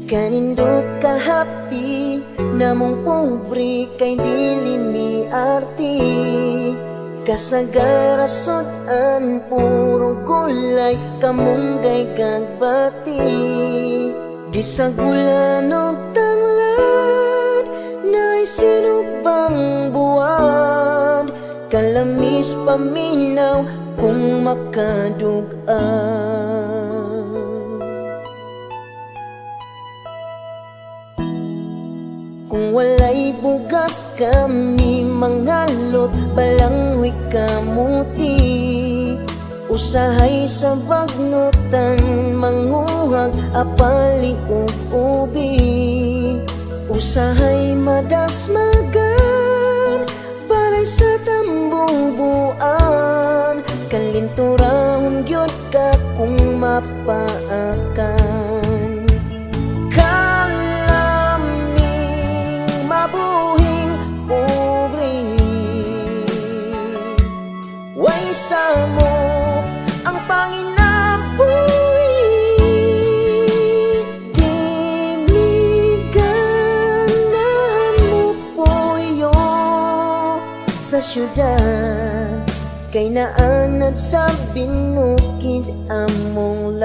Kanindot ka happy, namong pobre kay dili mi arti. Kasagarasotan puro gulay, kamunggay kagbati. Gisagulan og tanglan, na'y sinubang buwan. Kalamis paminaw kung makadugaan. Kung walay bugas kami mangalot, balanghoy kamuti. Usahay sa bagnutan, manguhag apali ug ubi. Usahay madasmagan, balay sa tambubuan. Kalinturahon gyud ka kung mapaakan. Kalaming mabuhing pobre, way samo ang panginabuhi. Di mi ganahan mo puyo sa syudad, kay naanad sa binukid among